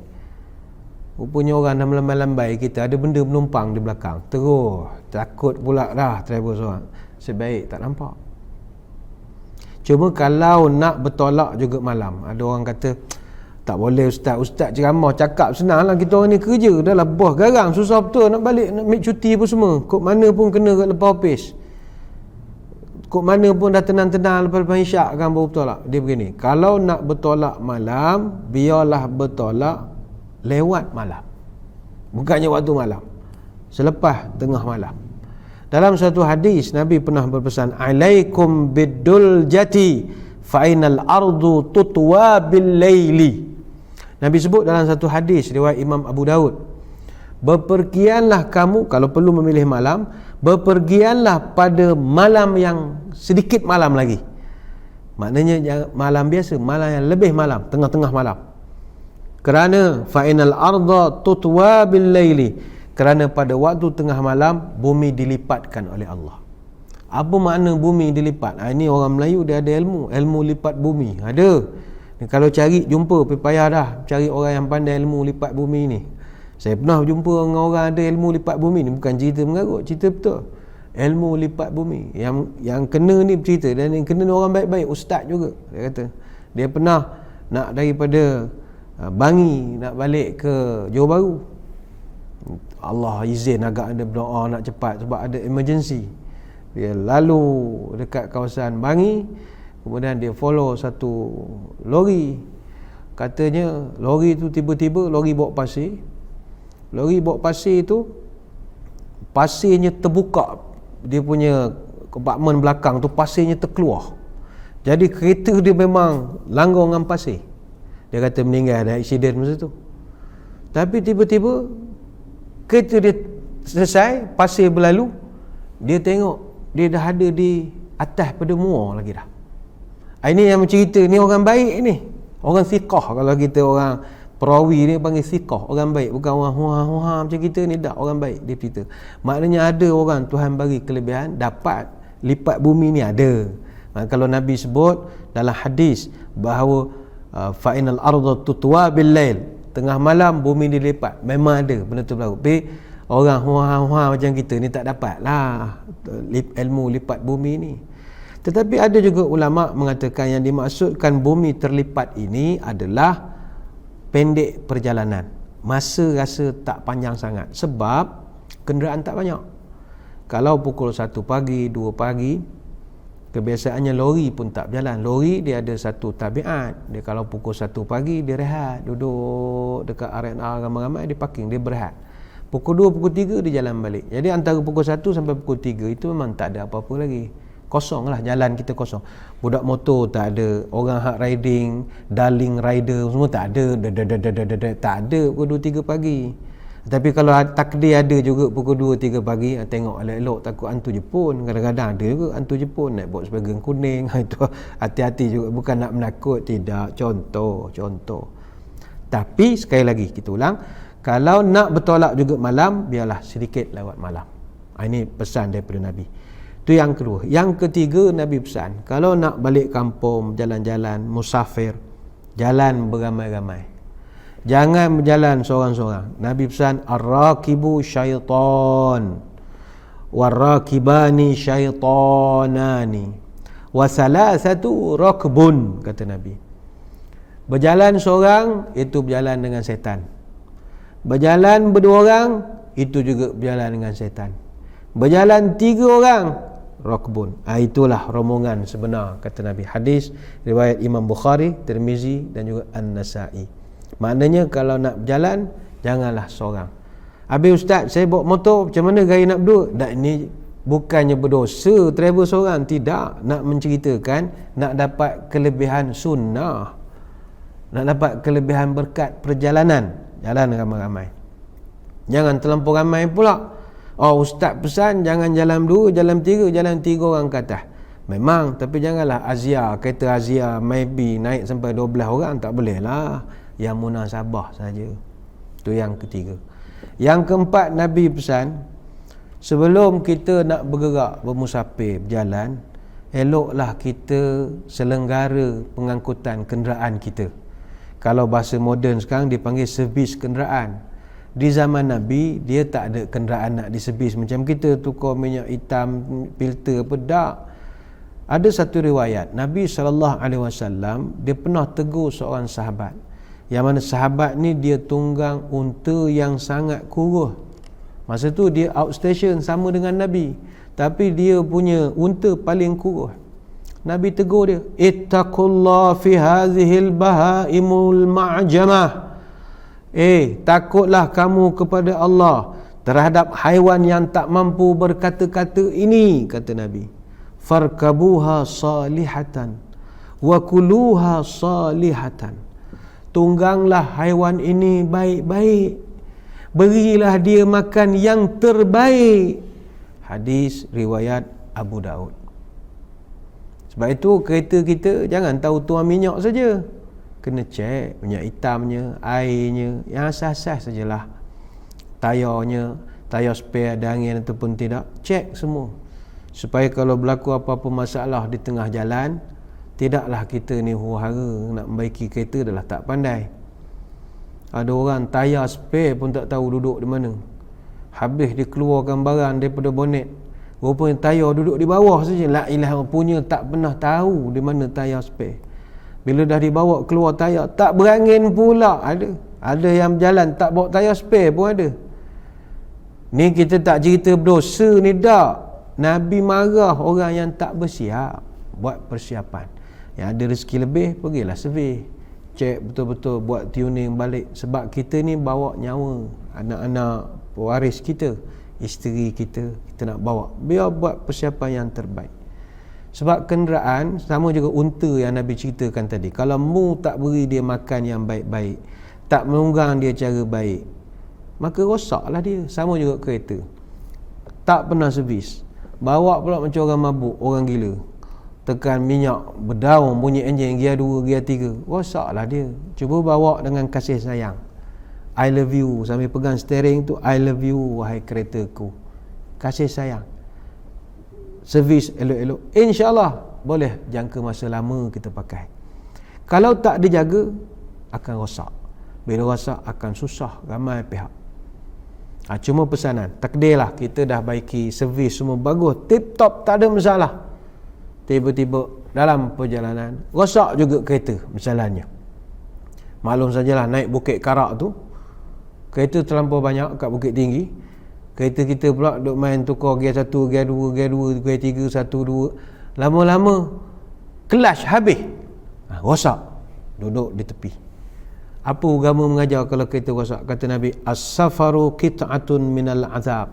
Rupanya orang dah melambai-lambai kita, ada benda menumpang di belakang. Terus takut pula dah travel seorang. Sebaik tak nampak. Cuma kalau nak bertolak juga malam, ada orang kata tak boleh ustaz ceramah cakap senang lah, kita orang ni kerja dah lah, bos garang, susah betul nak balik, nak ambil cuti pun semua, kok mana pun kena kat lepas office, kok mana pun dah tenang-tenang lepas isyak kan baru bertolak. Dia begini, kalau nak bertolak malam, biarlah bertolak lewat malam, bukannya waktu malam, selepas tengah malam. Dalam satu hadis Nabi pernah berpesan, alaikum bidul jati fa'inal ardu tutwa bil laili. Nabi sebut dalam satu hadis riwayat Imam Abu Daud, berpergianlah kamu, kalau perlu memilih malam, berpergianlah pada malam yang sedikit malam lagi. Maknanya malam biasa, malam yang lebih malam, tengah-tengah malam. Kerana fa'inal arda tutwa bil laili, kerana pada waktu tengah malam bumi dilipatkan oleh Allah. Apa makna bumi dilipat? Ini orang Melayu dia ada ilmu lipat bumi. Ada. Kalau cari jumpa, payah dah cari orang yang pandai ilmu lipat bumi ni. Saya pernah jumpa dengan orang ada ilmu lipat bumi ni, bukan cerita mengarut, cerita betul. ilmu lipat bumi. Yang kena ni bercerita, dan yang kena ni orang baik-baik, ustaz juga. Dia kata dia pernah nak daripada Bangi nak balik ke Johor Bahru, Allah izin agak ada berdoa nak cepat sebab ada emergency. Dia lalu dekat kawasan Bangi, kemudian dia follow satu lori. Katanya lori tu tiba-tiba lori bawa pasir. Lori bawa pasir tu, pasirnya terbuka, dia punya kompartmen belakang tu pasirnya terkeluar. Jadi kereta dia memang langgar dengan pasir. Dia kata meninggal, ada aksiden masa tu. Tapi tiba-tiba kereta dia selesai, pasir berlalu, dia tengok dia dah ada di atas pada muar lagi dah. Ini yang cerita ni orang baik ni, orang thiqah. Kalau kita orang perawi ni panggil thiqah, orang baik, bukan orang huha-huha macam kita ni. Tak, orang baik dia cerita. Maknanya ada orang Tuhan bagi kelebihan dapat lipat bumi ni ada. Kalau Nabi sebut dalam hadis bahawa fa'inal arda tutwa bil lail, tengah malam bumi dilipat, memang ada benda tu berlaku. Tapi orang huha-huha macam kita ni tak dapat lah ilmu lipat bumi ni. Tetapi ada juga ulama mengatakan yang dimaksudkan bumi terlipat ini adalah pendek perjalanan, masa rasa tak panjang sangat sebab kenderaan tak banyak. Kalau pukul 1 pagi, 2 pagi, kebiasaannya lori pun tak berjalan. Lori dia ada satu tabiat. Dia kalau pukul 1 pagi dia rehat, duduk dekat R&R ramai-ramai, dia parking, dia berehat. Pukul 2, pukul 3 dia jalan balik. Jadi antara pukul 1 sampai pukul 3 itu memang tak ada apa-apa lagi. Kosong lah, jalan kita kosong. Budak motor tak ada, orang hard riding, darling rider semua tak ada. Tak ada pukul 2, 3 pagi. Tapi kalau takdir ada juga pukul 2, 3 pagi, tengok elok-elok, takut hantu Jepun. Kadang-kadang ada juga hantu Jepun naik Volkswagen kuning. Itu hati-hati juga, bukan nak menakut, tidak, contoh. Tapi sekali lagi kita ulang, kalau nak bertolak juga malam, biarlah sedikit lewat malam. Ini pesan daripada Nabi. Itu yang kedua. Yang ketiga, Nabi pesan, kalau nak balik kampung, jalan-jalan, musafir, jalan beramai-ramai. Jangan berjalan seorang-seorang. Nabi pesan, ar-rakibu syaitan war-rakibani syaitanani wa salasatu rakbun, kata Nabi. Berjalan seorang itu berjalan dengan setan. Berjalan berdua orang itu juga berjalan dengan setan. Berjalan 3 orang, rakbun. Itulah rombongan sebenar, kata Nabi. Hadis riwayat Imam Bukhari, Tirmizi dan juga An-Nasa'i. Maknanya kalau nak berjalan, janganlah seorang. Habis ustaz, saya bawa motor, macam mana gaya nak berdua? Tak, ini bukannya berdosa travel seorang, tidak. Nak menceritakan nak dapat kelebihan sunnah, nak dapat kelebihan berkat perjalanan. Jalan ramai-ramai, jangan terlampau ramai pula. Ustaz pesan jangan jalan 2, jalan 3, jalan 3 orang ke atas. Memang, tapi janganlah Azia, kereta Azia maybe naik sampai 12 orang, tak boleh lah. Yang munasabah saja. Itu yang ketiga. Yang keempat, Nabi pesan, sebelum kita nak bergerak, bermusafir, berjalan, eloklah kita selenggara pengangkutan kenderaan kita. Kalau bahasa moden sekarang dipanggil servis kenderaan. Di zaman Nabi, dia tak ada kenderaan nak diservis macam kita tukar minyak hitam, filter apa, tak. Ada satu riwayat, Nabi SAW dia pernah tegur seorang sahabat, yang mana sahabat ni dia tunggang unta yang sangat kuruh. Masa tu dia outstation sama dengan Nabi, tapi dia punya unta paling kuruh. Nabi tegur dia, ittaqullah fi hadhil bahaimul ma'jamah. Takutlah kamu kepada Allah terhadap haiwan yang tak mampu berkata-kata ini, kata Nabi. Farkabuha salihatan wa kuluha salihatan. Tungganglah haiwan ini baik-baik, berilah dia makan yang terbaik. Hadis riwayat Abu Daud. Sebab itu kereta kita jangan tahu tuang minyak saja, kena cek minyak hitamnya, airnya, yang asas-asas sajalah. Tayarnya, tayar spare ada angin ataupun tidak, cek semua, supaya kalau berlaku apa-apa masalah di tengah jalan, tidaklah kita ni huru-hara nak membaiki kereta adalah tak pandai. Ada orang tayar spare pun tak tahu duduk di mana, habis dia keluarkan barang daripada bonet, Rupanya tayar duduk di bawah saja. La ilaha, punya tak pernah tahu di mana tayar spare. Bila dah dibawa keluar tayar, tak berangin pula. Ada yang berjalan tak bawa tayar spare pun ada. Ni kita tak cerita berdosa ni, tak. Nabi marah orang yang tak bersiap. Buat persiapan. Yang ada rezeki lebih, pergilah survey, cek betul-betul, buat tuning balik. Sebab kita ni bawa nyawa anak-anak waris kita, isteri kita nak bawa. Biar buat persiapan yang terbaik. Sebab kenderaan sama juga unta yang Nabi ceritakan tadi. Kalau mu tak beri dia makan yang baik-baik, tak menunggang dia cara baik, maka rosaklah dia. Sama juga kereta, tak pernah servis, bawa pula macam orang mabuk, orang gila, tekan minyak berdaun, bunyi enjin gear 2, gear 3, rosaklah dia. Cuba bawa dengan kasih sayang, I love you, sambil pegang steering tu, I love you wahai keretaku, kasih sayang, servis elok-elok, insya-Allah boleh jangka masa lama kita pakai. Kalau tak dijaga, akan rosak. Bila rosak akan susah ramai pihak. Cuma pesanan, takdirlah kita dah baiki, servis semua bagus, tip top, tak ada masalah. Tiba-tiba dalam perjalanan rosak juga kereta misalnya. Maklum sajalah, naik Bukit Karak tu, kereta terlampau banyak kat Bukit Tinggi. Kereta kita pula duk main tukar gear 1, gear 2, gear 2, gear 3, 1, 2. Lama-lama clutch habis, rosak, duduk di tepi. Apa agama mengajar kalau kereta rosak? Kata Nabi, as-safaru qit'atun minal azab.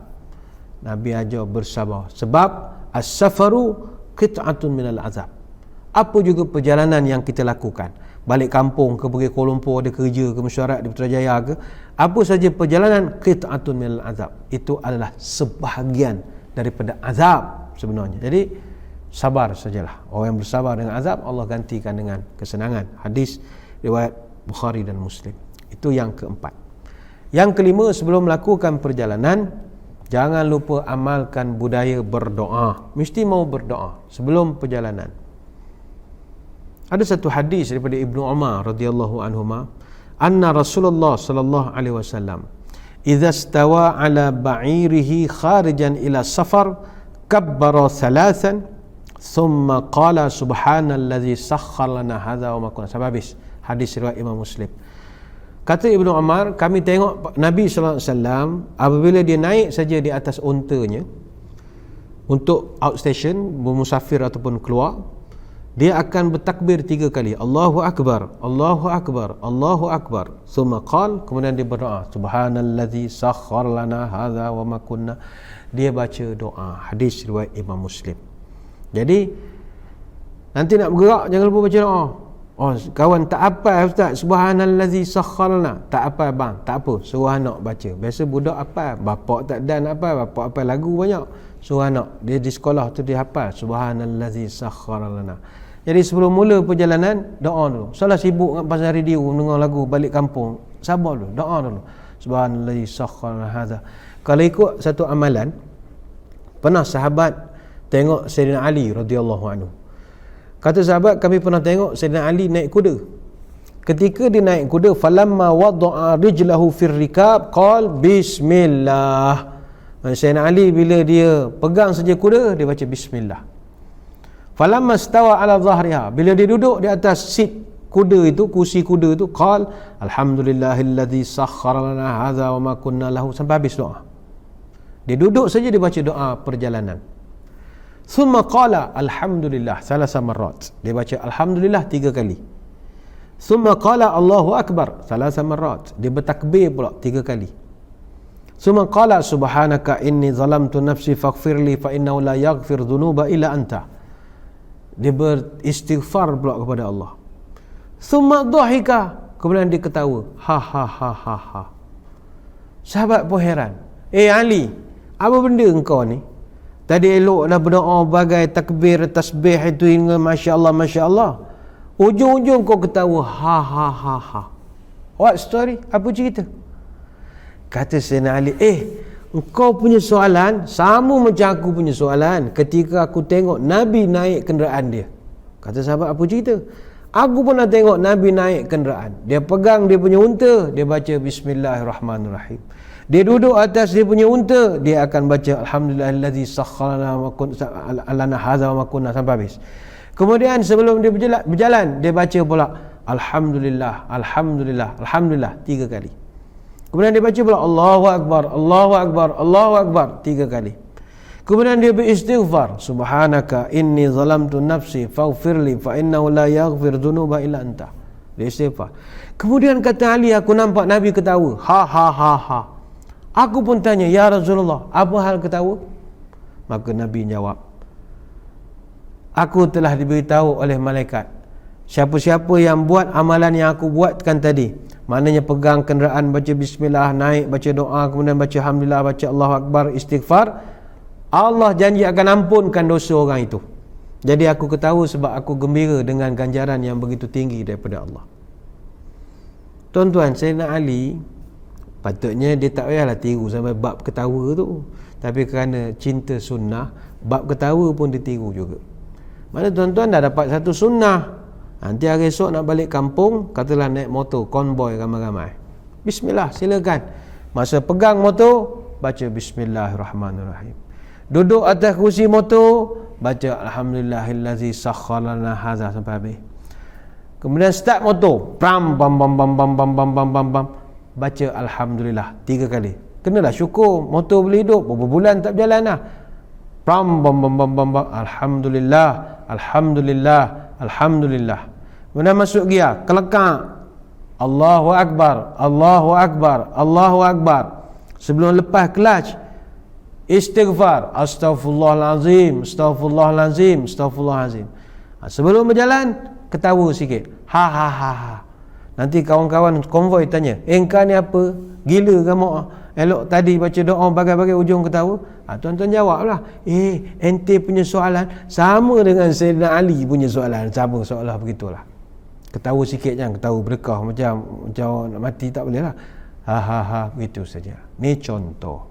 Nabi ajar bersabar. Sebab as-safaru qit'atun minal azab. Apa juga perjalanan yang kita lakukan, balik kampung ke, pergi Kuala Lumpur, ada kerja ke, mesyuarat di Putrajaya ke, apa saja perjalanan, qit'atun minal azab, itu adalah sebahagian daripada azab sebenarnya. Jadi sabar sajalah. Orang yang bersabar dengan azab, Allah gantikan dengan kesenangan. Hadis riwayat Bukhari dan Muslim. Itu yang keempat. Yang kelima, sebelum melakukan perjalanan, jangan lupa amalkan budaya berdoa. Mesti mau berdoa sebelum perjalanan. Ada satu hadis daripada Ibnu Umar radhiyallahu anhuma, anna Rasulullah sallallahu alaihi wasallam idza stawa ala ba'irihi kharijan ila safar kabbara thalathan thumma qala subhanallazi sakhkhara lana hadza wa ma kunna. Habis hadis riwayat Imam Muslim. Kata Ibnu Umar, kami tengok Nabi sallallahu alaihi wasallam apabila dia naik saja di atas untanya untuk outstation, bermusafir ataupun keluar, dia akan bertakbir 3 kali, Allahu Akbar, Allahu Akbar, Allahu Akbar, thumma qal, kemudian dia berdoa, subhanallazi sakhkhara lana hadza wa ma kunna. Dia baca doa. Hadis riwayat Imam Muslim. Jadi nanti nak bergerak jangan lupa baca doa. Oh kawan tak apa ustaz, subhanallazi sakhkhara lana, tak apa bang, tak apa, suruh anak baca. Biasa budak apa, bapak tak dan apa, bapak apa lagu banyak, suruh anak dia di sekolah tu dia hafal subhanallazi sakhkhara lana. Jadi sebelum mula perjalanan, doa dulu. Salah sibuk dengan pasal radio, dengar lagu, balik kampung, sabar dulu, doa dulu, subhanallazi sakhkhara hadza. Kalau ikut satu amalan, pernah sahabat tengok Sayyidina Ali radhiyallahu anhu. Kata sahabat, kami pernah tengok Sayyidina Ali naik kuda. Ketika dia naik kuda, falamma wada'a rijlahu fir rikab qala bismillah. Sayyidina Ali bila dia pegang saja kuda, dia baca bismillah. Falamma stawa ala zahriha, bila dia duduk di atas seat kuda itu, kursi kuda itu, qala alhamdulillahilladzi sakhkhara lana hadza wa ma kunna lahu, sampai habis doa. Dia duduk saja, dia baca doa perjalanan. Thumma qala alhamdulillah salasa marrat, dia baca alhamdulillah 3 kali. Thumma qala Allahu Akbar salasa marrat, dia bertakbir pula 3 kali. Thumma qala subhanaka inni zalamtu nafsi faghfirli fa innahu la yaghfir dhunuba illa anta, dia beristighfar pula kepada Allah. Thumma dhahika, kemudian dia ketawa, ha ha ha ha ha. Sahabat pun heran, Ali, apa benda engkau ni? Tadi elok dah berdoa bagai takbir, tasbih itu hingga Masya Allah, Masya Allah. Ujung-ujung kau ketawa, ha ha ha ha. What story? Apa cerita? Kata Sayyidina Ali, engkau punya soalan sama macam aku punya soalan ketika aku tengok Nabi naik kenderaan dia. Kata sahabat, apa cerita? Aku pernah tengok Nabi naik kenderaan. Dia pegang dia punya unta, dia baca bismillahirrahmanirrahim. Dia duduk atas dia punya unta, dia akan baca alhamdulillahillazi sakhkhara lana hadza wa ma kunna sampai habis. Kemudian sebelum dia berjalan dia baca pula alhamdulillah, alhamdulillah, alhamdulillah 3 kali. Kemudian dia baca pula Allahu akbar, Allahu akbar, Allahu akbar 3 kali. Kemudian dia beristighfar, subhanaka inni zalamtu nafsi faghfirli fa innahu la yaghfir dzunuba illa anta. Dia istighfar. Kemudian kata Ali, aku nampak Nabi ketawa. Ha ha ha ha. Aku pun tanya, ya Rasulullah, apa hal ketawa? Maka Nabi jawab, aku telah diberitahu oleh malaikat, siapa-siapa yang buat amalan yang aku buatkan tadi, maknanya pegang kenderaan, baca bismillah, naik, baca doa, kemudian baca alhamdulillah, baca Allahu akbar, istighfar, Allah janji akan ampunkan dosa orang itu. Jadi aku ketawa sebab aku gembira dengan ganjaran yang begitu tinggi daripada Allah. Tuan-tuan, Sayyidina Ali patutnya dia tak payahlah tiru sampai bab ketawa tu, tapi kerana cinta sunnah, bab ketawa pun ditiru juga. Mana tuan-tuan dah dapat satu sunnah, nanti hari esok nak balik kampung, katalah naik motor konvoy ramai-ramai, bismillah, silakan. Masa pegang motor, baca bismillahirrahmanirrahim. Duduk atas kursi motor, baca alhamdulillahillazi sakhkhara lana hadza sampai habis. Kemudian start motor, pram bam bam bam bam bam bam bam bam bam, baca alhamdulillah 3 kali. Kenalah syukur motor boleh hidup, berapa bulan tak berjalan dah. Pram bam bam bam bam bam, alhamdulillah, alhamdulillah, alhamdulillah. Kemudian masuk gear, kelekak, Allahu akbar, Allahu akbar, Allahu akbar. Sebelum lepas clutch, istighfar, astaghfirullahalazim, astaghfirullahalazim, astaghfirullahalazim. Sebelum berjalan, ketawa sikit, ha ha ha ha. Nanti kawan-kawan konvoi tanya, engkau ni apa? Gila kamu? Elok tadi baca doa bagai-bagai ujung ketawa. Tuan-tuan jawablah, ente punya soalan sama dengan Sayyidina Ali punya soalan, sama seolah begitulah. Ketawa sikit jangan ketawa berkah macam nak mati, tak boleh lah. Ha ha ha, begitu saja. Ni contoh.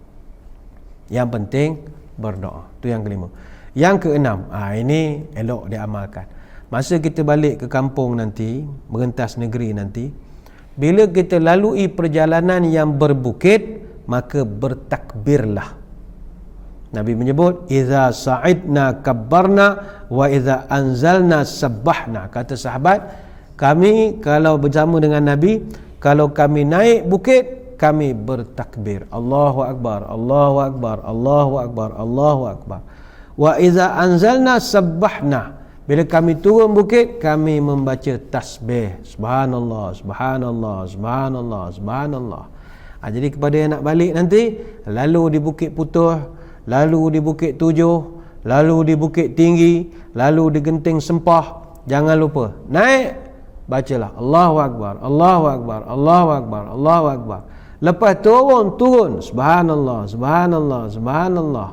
Yang penting berdoa. Tu yang kelima. Yang keenam, ini elok diamalkan. Masa kita balik ke kampung nanti, merentas negeri nanti, bila kita lalui perjalanan yang berbukit, maka bertakbirlah. Nabi menyebut, iza sa'idna kabbarna wa iza anzalna sabbahna. Kata sahabat, kami kalau bersama dengan Nabi, kalau kami naik bukit, kami bertakbir, Allahu akbar, Allahu akbar, Allahu akbar, Allahu akbar. Wa iza anzalna sabbahna. Bila kami turun bukit, kami membaca tasbih, subhanallah, subhanallah, subhanallah, subhanallah. Jadi kepada yang nak balik nanti, lalu di Bukit Putuh, lalu di Bukit Tujuh, lalu di Bukit Tinggi, lalu di Genting Sempah, jangan lupa naik, bacalah Allahu akbar, Allahu akbar, Allahu akbar, Allahu akbar. Lepas turun, subhanallah, subhanallah, subhanallah.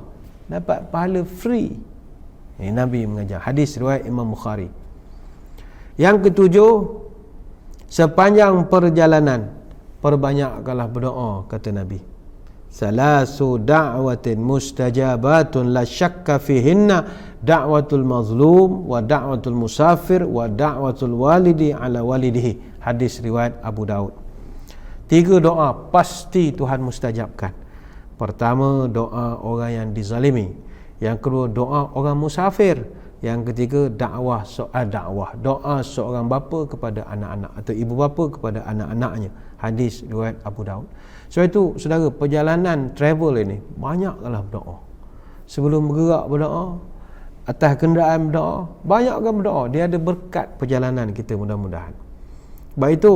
Dapat pahala free. Ini Nabi mengajar. Hadis riwayat Imam Bukhari. Yang ketujuh, sepanjang perjalanan perbanyakkanlah berdoa, kata Nabi. Salasu da'watin mustajabatun la syakka fihinna da'watul mazlum wa da'watul musafir wa da'watul walidi ala walidihi. Hadis riwayat Abu Daud. 3 doa pasti Tuhan mustajabkan. Pertama, doa orang yang dizalimi. Yang kedua, doa orang musafir. Yang ketiga, doa seorang bapa kepada anak-anak atau ibu bapa kepada anak-anaknya. Hadis riwayat Abu Daud. Sebab itu, saudara, perjalanan travel ini banyaklah berdoa. Sebelum bergerak berdoa, atas kenderaan berdoa, banyakkan berdoa. Dia ada berkat perjalanan kita, mudah-mudahan. Sebab itu,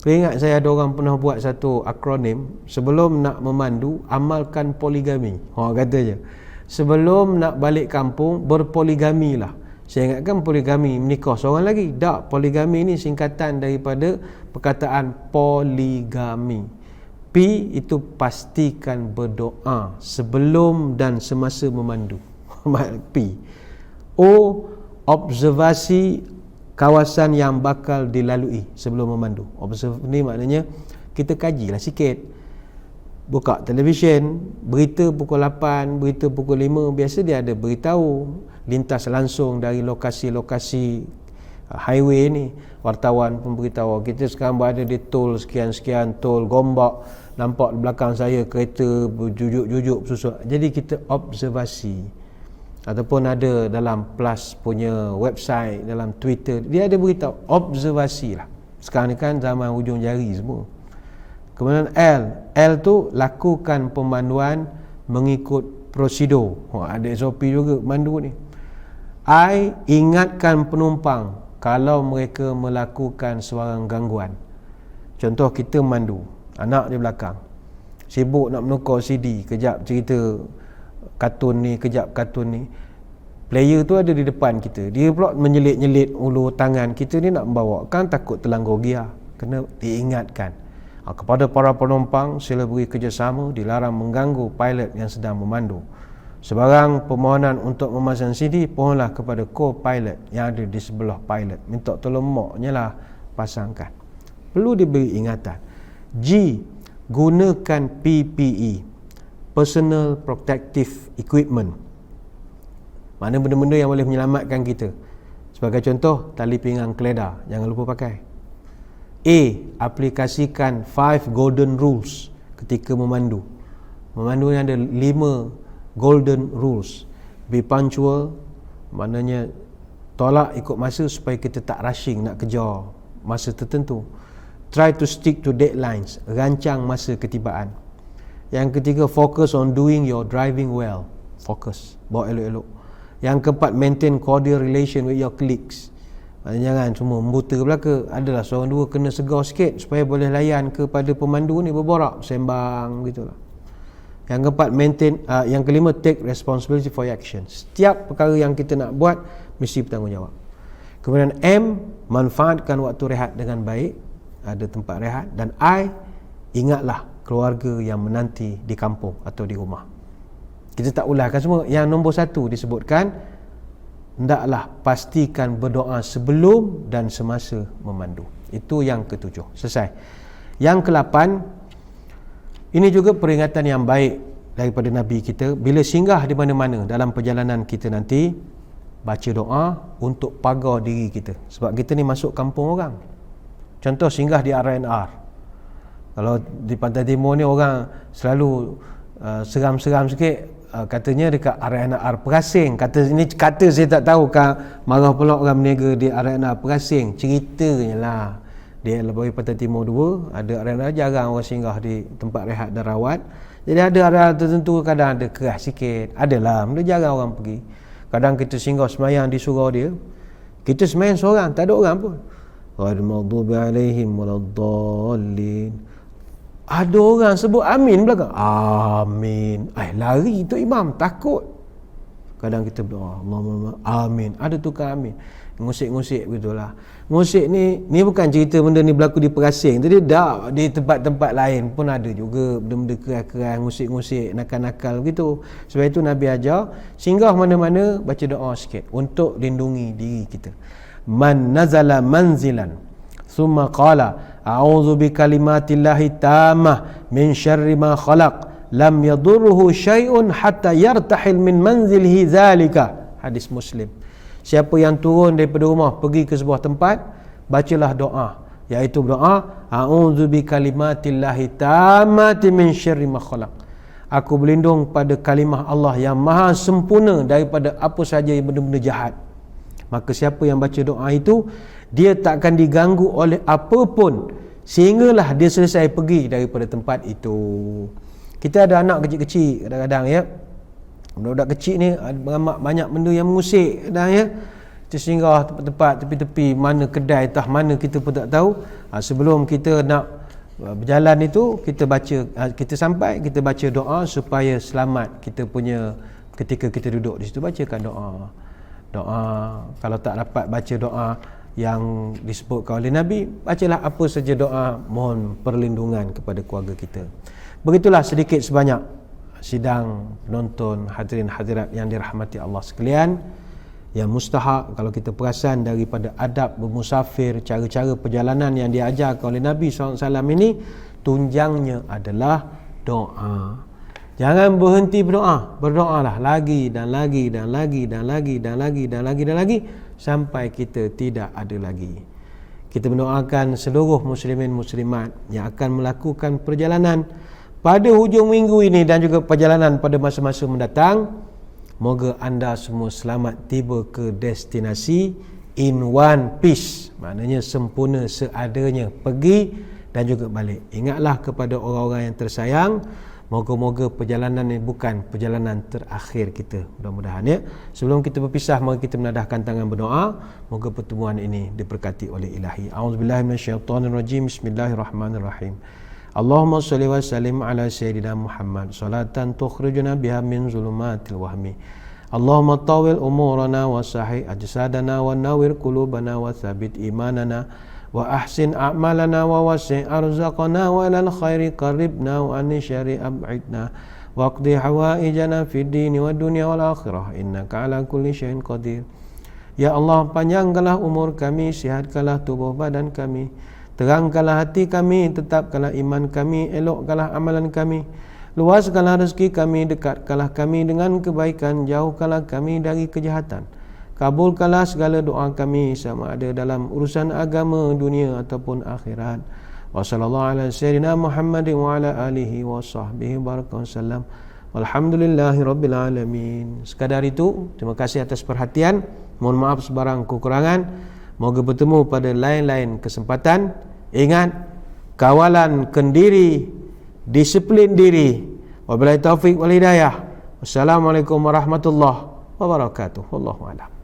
ingat saya ada orang pernah buat satu akronim, sebelum nak memandu, amalkan poligami. Kata je, sebelum nak balik kampung, berpoligami lah. Saya ingatkan poligami menikah seorang lagi. Tak, poligami ni singkatan daripada perkataan poligami. P itu pastikan berdoa sebelum dan semasa memandu. P. O, observasi kawasan yang bakal dilalui sebelum memandu. Observe ni maknanya kita kajilah sikit. Buka televisyen, berita pukul 8, berita pukul 5, biasa dia ada beritahu lintas langsung dari lokasi-lokasi highway ni. Wartawan pun beritahu kita sekarang berada di tol sekian-sekian, tol Gombak, nampak di belakang saya kereta berjujuk-jujuk susuk. Jadi kita observasi. Ataupun ada dalam Plus punya website, dalam Twitter, dia ada beritahu observasi lah. Sekarang ni kan zaman hujung jari semua. Kemudian L tu lakukan pemanduan mengikut prosedur. Ada SOP juga mandu ni. I, ingatkan penumpang kalau mereka melakukan sebarang gangguan. Contoh kita mandu, anak di belakang sibuk nak menukar CD, kejap cerita kartun ni, kejap kartun ni. Player tu ada di depan kita, dia pula menyelit-nyelit ulur tangan kita ni nak membawa, kan takut terlanggar gear. Kena diingatkan. Kepada para penumpang, sila beri kerjasama, dilarang mengganggu pilot yang sedang memandu. Sebarang permohonan untuk memasang CD, pohonlah kepada co-pilot yang ada di sebelah pilot. Minta tolong maknya lah pasangkan. Perlu diberi ingatan. G, gunakan PPE, Personal Protective Equipment. Mana benda-benda yang boleh menyelamatkan kita. Sebagai contoh, tali pinggang keledar, jangan lupa pakai. A, aplikasikan 5 golden rules ketika memandu. Memandu ni ada 5 golden rules. Be punctual, maknanya tolak ikut masa supaya kita tak rushing nak kejar masa tertentu. Try to stick to deadlines, rancang masa ketibaan. Yang ketiga, focus on doing your driving well. Fokus, bawa elok-elok. Yang keempat, maintain cordial relation with your colleagues. Jangan semua membuta belaka. Adalah seorang dua kena segar sikit supaya boleh layan kepada pemandu ni, berborak, sembang gitulah. Yang keempat, yang kelima, take responsibility for your actions. Setiap perkara yang kita nak buat mesti bertanggungjawab. Kemudian M, manfaatkan waktu rehat dengan baik, ada tempat rehat. Dan I, ingatlah keluarga yang menanti di kampung atau di rumah. Kita tak ulahkan semua. Yang nombor 1 disebutkan, hendaklah pastikan berdoa sebelum dan semasa memandu. Itu yang ke-7. Selesai. Yang ke-8, ini juga peringatan yang baik daripada Nabi kita. Bila singgah di mana-mana dalam perjalanan kita nanti, baca doa untuk pagar diri kita. Sebab kita ni masuk kampung orang. Contoh singgah di RNR. Kalau di Pantai Timur ni orang selalu seram-seram sikit. Katanya dekat RNR Perasing. Kata saya tak tahu kan, marah pula orang berniaga di RNR Perasing. Ceritanya lah, dia lebih Pantai Timur 2 ada RNR, jarang orang singgah di tempat rehat dan rawat. Jadi ada RNR tertentu kadang ada keras sikit, adalah benda jarang orang pergi. Kadang kita singgah semayang di surau dia, kita semayang seorang, tak ada orang pun. Ghairil maghdubi alaihim waladdallin. Ada orang sebut amin belakang. Amin. Lari tu imam, takut. Kadang kita berdoa, Allahumma amin. Ada tukar amin. Ngusik-ngusik begitulah. Ngusik ni bukan cerita benda ni berlaku di Perasing. Jadi dah di tempat-tempat lain pun ada juga benda-benda keras-keras, ngusik-ngusik, nakal-nakal begitu. Sebab itu Nabi ajar, singgah mana-mana baca doa sikit untuk lindungi diri kita. Man nazala manzilan thumma qala a'udzu bikalimatillahi tammah min syarri ma khalaq lam yadurruhu syai'un hatta yartahil min manzilihi zalika. Hadis Muslim. Siapa yang turun daripada rumah pergi ke sebuah tempat, bacalah doa, iaitu doa a'udzu bikalimatillahi tammati min syarri ma khalaq. Aku berlindung pada kalimah Allah yang maha sempurna daripada apa sahaja yang benda-benda jahat. Maka siapa yang baca doa itu, dia tak akan diganggu oleh apapun sehinggalah dia selesai pergi daripada tempat itu. Kita ada anak kecil-kecil kadang-kadang ya. Budak-budak kecil ni banyak benda yang mengusik kadang ya. Kita singgah tempat-tempat tepi-tepi, mana kedai tah mana kita pun tak tahu. Sebelum kita nak berjalan itu, kita sampai, kita baca doa supaya selamat kita punya ketika kita duduk di situ. Bacakan doa. Kalau tak dapat baca doa yang disebutkan oleh Nabi, bacalah apa saja doa mohon perlindungan kepada keluarga kita. Begitulah sedikit sebanyak sidang penonton, hadirin hadirat yang dirahmati Allah sekalian, yang mustahak kalau kita perasan daripada adab bermusafir, cara-cara perjalanan yang diajarkan oleh Nabi SAW ini, tunjangnya adalah doa. Jangan berhenti berdoa. Berdoalah lagi dan lagi dan lagi dan lagi dan lagi dan lagi dan lagi sampai kita tidak ada lagi. Kita mendoakan seluruh muslimin muslimat yang akan melakukan perjalanan pada hujung minggu ini dan juga perjalanan pada masa-masa mendatang. Moga anda semua selamat tiba ke destinasi in one piece, maknanya sempurna seadanya pergi dan juga balik. Ingatlah kepada orang-orang yang tersayang. Moga-moga perjalanan ini bukan perjalanan terakhir kita, mudah-mudahan ya. Sebelum kita berpisah, mari kita menadahkan tangan berdoa. Moga pertemuan ini diberkati oleh Ilahi. A'udzubillahi minasyaitonirrajim. Bismillahirrahmanirrahim. Allahumma shalli wa sallim ala sayyidina Muhammad salatan tukhrijuna biha min zulumatil wahmi. Allahumma tawil umurana wa sahih ajsadana wa nawwir qulubana wa thabbit imanana wa ahsin a'malana wa wasi' arzaqana wa ilal khairi qaribna wa anni syari ab'idna wa qdi hawaijana fid dini wa dunya wal akhirah innaka ala kulli syai'in qadir. Ya Allah, panjangkanlah umur kami, sihatkanlah tubuh badan kami, terangkanlah hati kami, tetapkanlah iman kami, elokkanlah amalan kami, luaskanlah rezeki kami, dekatkanlah kami dengan kebaikan, jauhkanlah kami dari kejahatan. Kabulkanlah segala doa kami sama ada dalam urusan agama, dunia ataupun akhirat. Wa sallallahu ala sayyidina Muhammadin wa ala alihi wa sahbihi barakallahu. Walhamdulillahi rabbil alamin. Sekadar itu, terima kasih atas perhatian. Mohon maaf sebarang kekurangan. Moga bertemu pada lain-lain kesempatan. Ingat, kawalan kendiri, disiplin diri. Wabillahi taufiq wal hidayah. Wassalamualaikum warahmatullahi wabarakatuh. Wallahu a'lam.